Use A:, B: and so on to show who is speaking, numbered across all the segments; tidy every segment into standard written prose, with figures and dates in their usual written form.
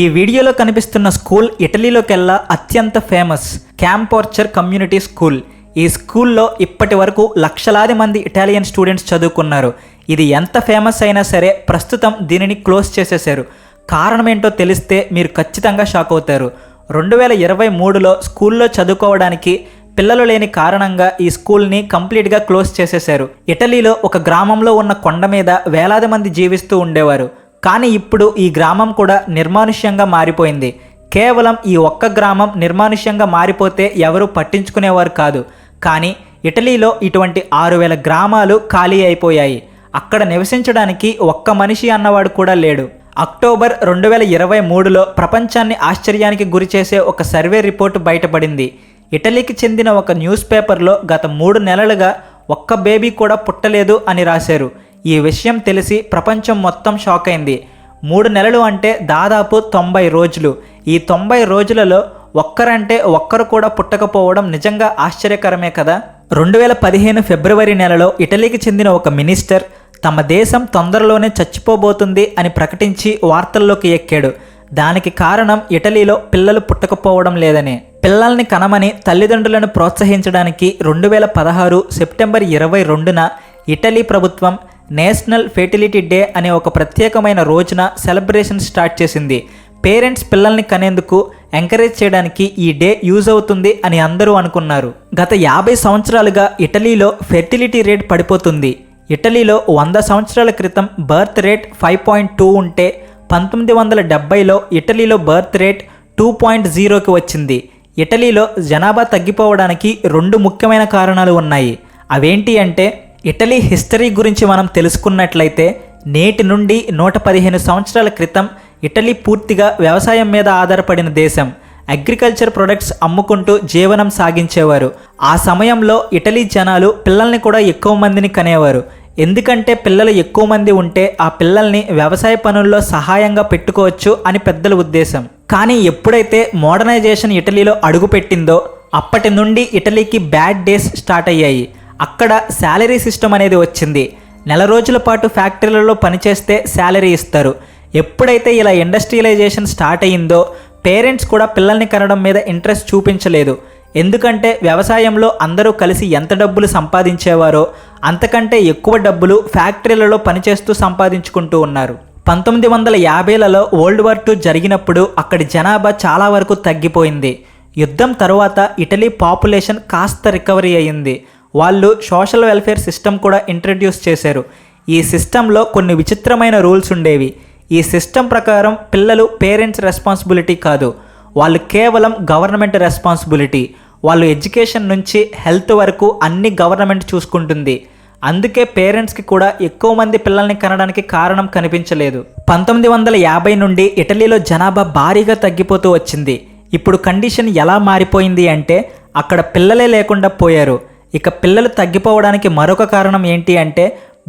A: ఈ వీడియోలో కనిపిస్తున్న స్కూల్ ఇటలీలోకెల్లా అత్యంత ఫేమస్ క్యాంపోర్చర్ కమ్యూనిటీ స్కూల్. ఈ స్కూల్లో ఇప్పటి వరకు లక్షలాది మంది ఇటాలియన్ స్టూడెంట్స్ చదువుకున్నారు. ఇది ఎంత ఫేమస్ అయినా సరే ప్రస్తుతం దీనిని క్లోజ్ చేసేశారు. కారణం ఏంటో తెలిస్తే మీరు ఖచ్చితంగా షాక్ అవుతారు. 2023లో స్కూల్లో చదువుకోవడానికి పిల్లలు లేని కారణంగా ఈ స్కూల్ని కంప్లీట్గా క్లోజ్ చేసేశారు. ఇటలీలో ఒక గ్రామంలో ఉన్న కొండ మీద వేలాది మంది జీవిస్తూ ఉండేవారు. కానీ ఇప్పుడు ఈ గ్రామం కూడా నిర్మానుష్యంగా మారిపోయింది. కేవలం ఈ ఒక్క గ్రామం నిర్మానుష్యంగా మారిపోతే ఎవరూ పట్టించుకునేవారు కాదు. కానీ ఇటలీలో ఇటువంటి 6000 గ్రామాలు ఖాళీ అయిపోయాయి. అక్కడ నివసించడానికి ఒక్క మనిషి అన్నవాడు కూడా లేడు. అక్టోబర్ 2023లో ప్రపంచాన్ని ఆశ్చర్యానికి గురిచేసే ఒక సర్వే రిపోర్టు బయటపడింది. ఇటలీకి చెందిన ఒక న్యూస్ పేపర్లో గత 3 నెలలుగా ఒక్క బేబీ కూడా పుట్టలేదు అని రాశారు. ఈ విషయం తెలిసి ప్రపంచం మొత్తం షాక్ అయింది. 3 నెలలు అంటే దాదాపు 90 రోజులు. ఈ 90 రోజులలో ఒక్కరు కూడా పుట్టకపోవడం నిజంగా ఆశ్చర్యకరమే కదా. 2015 ఫిబ్రవరి నెలలో ఇటలీకి చెందిన ఒక మినిస్టర్ తమ దేశం తొందరలోనే చచ్చిపోబోతుంది అని ప్రకటించి వార్తల్లోకి ఎక్కాడు. దానికి కారణం ఇటలీలో పిల్లలు పుట్టకపోవడం లేదనే. పిల్లల్ని కనమని తల్లిదండ్రులను ప్రోత్సహించడానికి 2016 సెప్టెంబర్ 22న ఇటలీ ప్రభుత్వం నేషనల్ ఫెర్టిలిటీ డే అనే ఒక ప్రత్యేకమైన రోజున సెలబ్రేషన్ స్టార్ట్ చేసింది. పేరెంట్స్ పిల్లల్ని కనేందుకు ఎంకరేజ్ చేయడానికి ఈ డే యూజ్ అవుతుంది అని అందరూ అనుకున్నారు. గత 50 సంవత్సరాలుగా ఇటలీలో ఫెర్టిలిటీ రేట్ పడిపోతుంది. ఇటలీలో 100 సంవత్సరాల క్రితం బర్త్ రేట్ 5.2 ఉంటే 1970లో ఇటలీలో బర్త్ రేట్ 2.0కి వచ్చింది. ఇటలీలో జనాభా తగ్గిపోవడానికి 2 ముఖ్యమైన కారణాలు ఉన్నాయి. అవేంటి అంటే, ఇటలీ హిస్టరీ గురించి మనం తెలుసుకున్నట్లయితే నేటి నుండి 115 సంవత్సరాల క్రితం ఇటలీ పూర్తిగా వ్యవసాయం మీద ఆధారపడిన దేశం. అగ్రికల్చర్ ప్రొడక్ట్స్ అమ్ముకుంటూ జీవనం సాగించేవారు. ఆ సమయంలో ఇటలీ జనాలు పిల్లల్ని కూడా ఎక్కువ మందిని కనేవారు. ఎందుకంటే పిల్లలు ఎక్కువ మంది ఉంటే ఆ పిల్లల్ని వ్యవసాయ పనుల్లో సహాయంగా పెట్టుకోవచ్చు అని పెద్దల ఉద్దేశం. కానీ ఎప్పుడైతే మోడర్నైజేషన్ ఇటలీలో అడుగుపెట్టిందో అప్పటి నుండి ఇటలీకి బ్యాడ్ డేస్ స్టార్ట్ అయ్యాయి. అక్కడ శాలరీ సిస్టమ్ అనేది వచ్చింది. నెల రోజుల పాటు ఫ్యాక్టరీలలో పనిచేస్తే శాలరీ ఇస్తారు. ఎప్పుడైతే ఇలా ఇండస్ట్రియలైజేషన్ స్టార్ట్ అయ్యిందో పేరెంట్స్ కూడా పిల్లల్ని కనడం మీద ఇంట్రెస్ట్ చూపించలేదు. ఎందుకంటే వ్యవసాయంలో అందరూ కలిసి ఎంత డబ్బులు సంపాదించేవారో అంతకంటే ఎక్కువ డబ్బులు ఫ్యాక్టరీలలో పనిచేస్తూ సంపాదించుకుంటూ ఉన్నారు. 1950లలో వరల్డ్ వార్ II జరిగినప్పుడు అక్కడి జనాభా చాలా వరకు తగ్గిపోయింది. యుద్ధం తర్వాత ఇటలీ పాపులేషన్ కాస్త రికవరీ అయ్యింది. వాళ్ళు సోషల్ వెల్ఫేర్ సిస్టమ్ కూడా ఇంట్రడ్యూస్ చేశారు. ఈ సిస్టంలో కొన్ని విచిత్రమైన రూల్స్ ఉండేవి. ఈ సిస్టమ్ ప్రకారం పిల్లలు పేరెంట్స్ రెస్పాన్సిబిలిటీ కాదు, వాళ్ళు కేవలం గవర్నమెంట్ రెస్పాన్సిబిలిటీ. వాళ్ళు ఎడ్యుకేషన్ నుంచి హెల్త్ వరకు అన్ని గవర్నమెంట్ చూసుకుంటుంది. అందుకే పేరెంట్స్కి కూడా ఎక్కువ మంది పిల్లల్ని కనడానికి కారణం కనిపించలేదు. 1950 నుండి ఇటలీలో జనాభా భారీగా తగ్గిపోతూ వచ్చింది. ఇప్పుడు కండిషన్ ఎలా మారిపోయింది అంటే అక్కడ పిల్లలే లేకుండా పోయారు. ఇక పిల్లలు తగ్గిపోవడానికి మరొక కారణం ఏంటి అంటే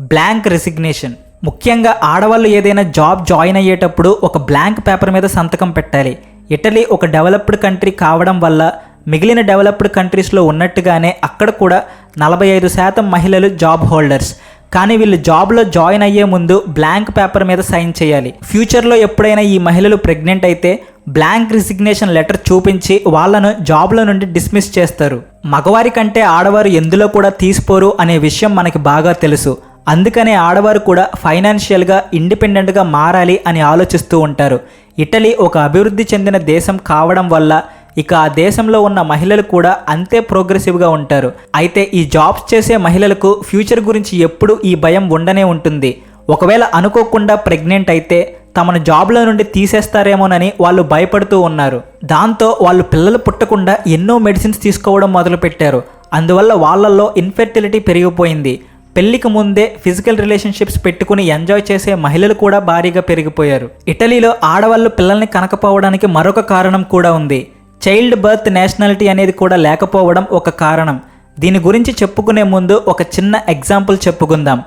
A: బ్లాంక్ రెసిగ్నేషన్. ముఖ్యంగా ఆడవాళ్ళు ఏదైనా జాబ్ జాయిన్ అయ్యేటప్పుడు ఒక బ్లాంక్ పేపర్ మీద సంతకం పెట్టాలి. ఇటలీ ఒక డెవలప్డ్ కంట్రీ కావడం వల్ల మిగిలిన డెవలప్డ్ కంట్రీస్లో ఉన్నట్టుగానే అక్కడ కూడా 45% మహిళలు జాబ్ హోల్డర్స్. కానీ వీళ్ళు జాబ్లో జాయిన్ అయ్యే ముందు బ్లాంక్ పేపర్ మీద సైన్ చేయాలి. ఫ్యూచర్లో ఎప్పుడైనా ఈ మహిళలు ప్రెగ్నెంట్ అయితే బ్లాంక్ రిసిగ్నేషన్ లెటర్ చూపించి వాళ్లను జాబ్లో నుండి డిస్మిస్ చేస్తారు. మగవారి కంటే ఆడవారు ఎందులో కూడా తీసిపోరు అనే విషయం మనకి బాగా తెలుసు. అందుకనే ఆడవారు కూడా ఫైనాన్షియల్గా ఇండిపెండెంట్గా మారాలి అని ఆలోచిస్తూ ఉంటారు. ఇటలీ ఒక అభివృద్ధి చెందిన దేశం కావడం వల్ల ఇక ఆ దేశంలో ఉన్న మహిళలు కూడా అంతే ప్రోగ్రెసివ్గా ఉంటారు. అయితే ఈ జాబ్స్ చేసే మహిళలకు ఫ్యూచర్ గురించి ఎప్పుడూ ఈ భయం ఉండనే ఉంటుంది. ఒకవేళ అనుకోకుండా ప్రెగ్నెంట్ అయితే తమను జాబ్లో నుండి తీసేస్తారేమోనని వాళ్ళు భయపడుతూ ఉన్నారు. దాంతో వాళ్ళు పిల్లలు పుట్టకుండా ఎన్నో మెడిసిన్స్ తీసుకోవడం మొదలుపెట్టారు. అందువల్ల వాళ్ళల్లో ఇన్ఫెర్టిలిటీ పెరిగిపోయింది. పెళ్లికి ముందే ఫిజికల్ రిలేషన్షిప్స్ పెట్టుకుని ఎంజాయ్ చేసే మహిళలు కూడా భారీగా పెరిగిపోయారు. ఇటలీలో ఆడవాళ్ళు పిల్లల్ని కనకపోవడానికి మరొక కారణం కూడా ఉంది. చైల్డ్ బర్త్ నేషనాలిటీ అనేది కూడా లేకపోవడం ఒక కారణం. దీని గురించి చెప్పుకునే ముందు ఒక చిన్న ఎగ్జాంపుల్ చెప్పుకుందాం.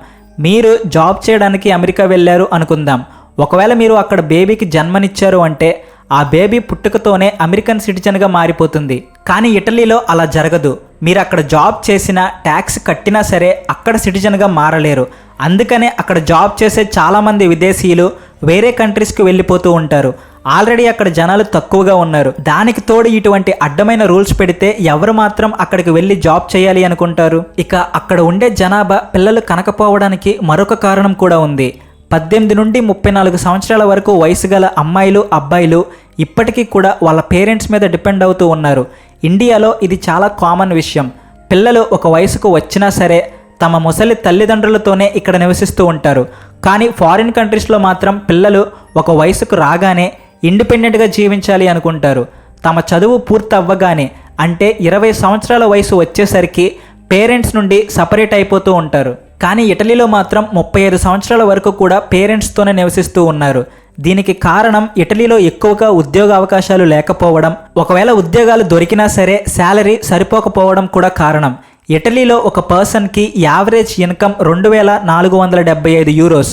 A: మీరు జాబ్ చేయడానికి అమెరికా వెళ్ళారు అనుకుందాం. ఒకవేళ మీరు అక్కడ బేబీకి జన్మనిచ్చారు అంటే ఆ బేబీ పుట్టుకతోనే అమెరికన్ సిటిజన్గా మారిపోతుంది. కానీ ఇటలీలో అలా జరగదు. మీరు అక్కడ జాబ్ చేసినా ట్యాక్స్ కట్టినా సరే అక్కడ సిటిజన్గా మారలేరు. అందుకనే అక్కడ జాబ్ చేసే చాలామంది విదేశీయులు వేరే కంట్రీస్కి వెళ్ళిపోతూ ఉంటారు. ఆల్రెడీ అక్కడ జనాలు తక్కువగా ఉన్నారు. దానికి తోడు ఇటువంటి అడ్డమైన రూల్స్ పెడితే ఎవరు మాత్రం అక్కడికి వెళ్ళి జాబ్ చేయాలి అనుకుంటారు? ఇక అక్కడ ఉండే జనాభా పిల్లలు కనకపోవడానికి మరొక కారణం కూడా ఉంది. 18 నుండి 34 సంవత్సరాల వరకు వయసు గల అమ్మాయిలు అబ్బాయిలు ఇప్పటికీ కూడా వాళ్ళ పేరెంట్స్ మీద డిపెండ్ అవుతూ ఉన్నారు. ఇండియాలో ఇది చాలా కామన్ విషయం. పిల్లలు ఒక వయసుకు వచ్చినా సరే తమ ముసలి తల్లిదండ్రులతోనే ఇక్కడ నివసిస్తూ ఉంటారు. కానీ ఫారిన్ కంట్రీస్లో మాత్రం పిల్లలు ఒక వయసుకు రాగానే ఇండిపెండెంట్గా జీవించాలి అనుకుంటారు. తమ చదువు పూర్తి అవ్వగానే అంటే 20 సంవత్సరాల వయసు వచ్చేసరికి పేరెంట్స్ నుండి సపరేట్ అయిపోతూ ఉంటారు. కానీ ఇటలీలో మాత్రం 35 సంవత్సరాల వరకు కూడా పేరెంట్స్తోనే నివసిస్తూ ఉన్నారు. దీనికి కారణం ఇటలీలో ఎక్కువగా ఉద్యోగ అవకాశాలు లేకపోవడం, ఒకవేళ ఉద్యోగాలు దొరికినా సరే శాలరీ సరిపోకపోవడం కూడా కారణం. ఇటలీలో ఒక పర్సన్కి యావరేజ్ ఇన్కమ్ 2475 యూరోస్.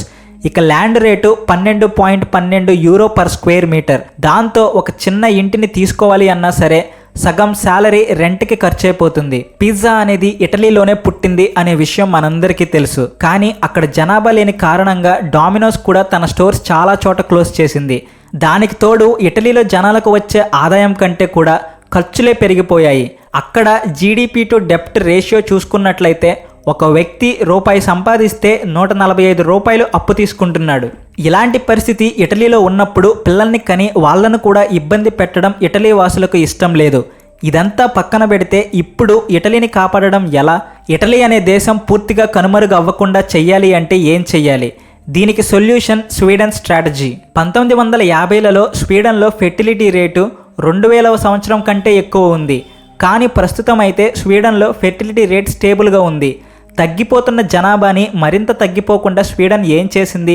A: ఇక land rate 12.12 euro per square metre. దాంతో ఒక చిన్న ఇంటిని తీసుకోవాలి అన్నా సరే సగం శాలరీ రెంట్కి ఖర్చయిపోతుంది. పిజ్జా అనేది ఇటలీలోనే పుట్టింది అనే విషయం మనందరికీ తెలుసు. కానీ అక్కడ జనాభా లేని కారణంగా డామినోస్ కూడా తన స్టోర్స్ చాలా చోట క్లోజ్ చేసింది. దానికి తోడు ఇటలీలో జనాలకు వచ్చే ఆదాయం కంటే కూడా ఖర్చులే పెరిగిపోయాయి. అక్కడ జీడిపి టు డెప్ట్ రేషియో చూసుకున్నట్లయితే ఒక వ్యక్తి రూపాయి సంపాదిస్తే 145 రూపాయలు అప్పు తీసుకుంటున్నాడు. ఇలాంటి పరిస్థితి ఇటలీలో ఉన్నప్పుడు పిల్లల్ని కని వాళ్లను కూడా ఇబ్బంది పెట్టడం ఇటలీ వాసులకు ఇష్టం లేదు. ఇదంతా పక్కన పెడితే ఇప్పుడు ఇటలీని కాపాడడం ఎలా? ఇటలీ అనే దేశం పూర్తిగా కనుమరుగు అవ్వకుండా చెయ్యాలి అంటే ఏం చెయ్యాలి? దీనికి సొల్యూషన్ స్వీడన్ స్ట్రాటజీ. 1950లలో స్వీడన్లో ఫెర్టిలిటీ రేటు 2000వ సంవత్సరం కంటే ఎక్కువ ఉంది. కానీ ప్రస్తుతం అయితే స్వీడన్లో ఫెర్టిలిటీ రేట్ స్టేబుల్గా ఉంది. తగ్గిపోతున్న జనాభాని మరింత తగ్గిపోకుండా స్వీడన్ ఏం చేసింది?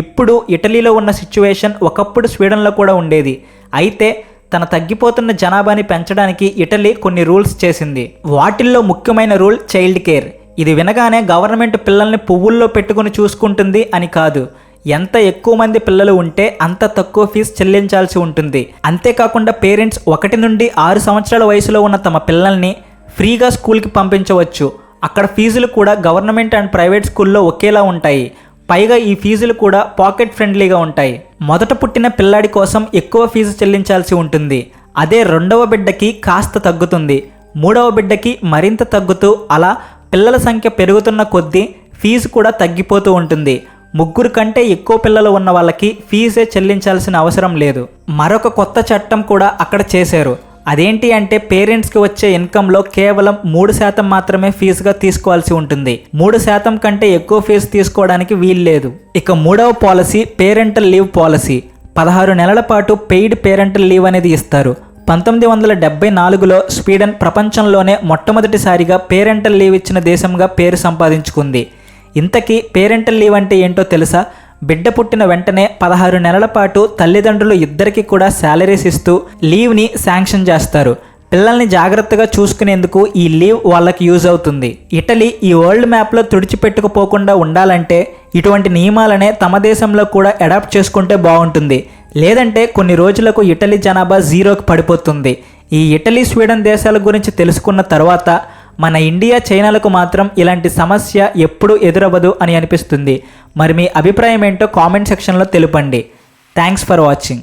A: ఇప్పుడు ఇటలీలో ఉన్న సిచ్యువేషన్ ఒకప్పుడు స్వీడన్లో కూడా ఉండేది. అయితే తన తగ్గిపోతున్న జనాభాని పెంచడానికి ఇటలీ కొన్ని రూల్స్ చేసింది. వాటిల్లో ముఖ్యమైన రూల్ చైల్డ్ కేర్. ఇది వినగానే గవర్నమెంట్ పిల్లల్ని పువ్వుల్లో పెట్టుకుని చూసుకుంటుంది అని కాదు. ఎంత ఎక్కువ మంది పిల్లలు ఉంటే అంత తక్కువ ఫీజు చెల్లించాల్సి ఉంటుంది. అంతేకాకుండా పేరెంట్స్ 1 నుండి 6 సంవత్సరాల వయసులో ఉన్న తమ పిల్లల్ని ఫ్రీగా స్కూల్కి పంపించవచ్చు. అక్కడ ఫీజులు కూడా గవర్నమెంట్ అండ్ ప్రైవేట్ స్కూల్లో ఒకేలా ఉంటాయి. పైగా ఈ ఫీజులు కూడా పాకెట్ ఫ్రెండ్లీగా ఉంటాయి. మొదట పుట్టిన పిల్లాడి కోసం ఎక్కువ ఫీజు చెల్లించాల్సి ఉంటుంది. అదే 2వ బిడ్డకి కాస్త తగ్గుతుంది. 3వ బిడ్డకి మరింత తగ్గుతూ అలా పిల్లల సంఖ్య పెరుగుతున్న కొద్దీ ఫీజు కూడా తగ్గిపోతూ ఉంటుంది. 3 కంటే ఎక్కువ పిల్లలు ఉన్న వాళ్ళకి ఫీజే చెల్లించాల్సిన అవసరం లేదు. మరొక కొత్త చట్టం కూడా అక్కడ చేశారు. అదేంటి అంటే పేరెంట్స్కి వచ్చే ఇన్కంలో కేవలం 3% మాత్రమే ఫీజుగా తీసుకోవాల్సి ఉంటుంది. 3% కంటే ఎక్కువ ఫీజు తీసుకోవడానికి వీల్లేదు. ఇక 3వ పాలసీ పేరెంటల్ లీవ్ పాలసీ. 16 నెలల పాటు పెయిడ్ పేరెంటల్ లీవ్ అనేది ఇస్తారు. 1974లో స్వీడన్ ప్రపంచంలోనే మొట్టమొదటిసారిగా పేరెంటల్ లీవ్ ఇచ్చిన దేశంగా పేరు సంపాదించుకుంది. ఇంతకీ పేరెంటల్ లీవ్ అంటే ఏంటో తెలుసా? బిడ్డ పుట్టిన వెంటనే 16 నెలల పాటు తల్లిదండ్రులు ఇద్దరికి కూడా శాలరీస్ ఇస్తూ లీవ్ని శాంక్షన్ చేస్తారు. పిల్లల్ని జాగ్రత్తగా చూసుకునేందుకు ఈ లీవ్ వాళ్ళకి యూజ్ అవుతుంది. ఇటలీ ఈ వరల్డ్ మ్యాప్లో తుడిచిపెట్టుకుపోకుండా ఉండాలంటే ఇటువంటి నియమాలనే తమ దేశంలో కూడా అడాప్ట్ చేసుకుంటే బాగుంటుంది. లేదంటే కొన్ని రోజులకు ఇటలీ జనాభా 0కి పడిపోతుంది. ఈ ఇటలీ స్వీడన్ దేశాల గురించి తెలుసుకున్న తర్వాత మన ఇండియా చైనాలకు మాత్రం ఇలాంటి సమస్య ఎప్పుడూ ఎదురవ్వదు అని అనిపిస్తుంది. మరి మీ అభిప్రాయం ఏంటో కామెంట్ సెక్షన్లో తెలుపండి. Thanks for watching.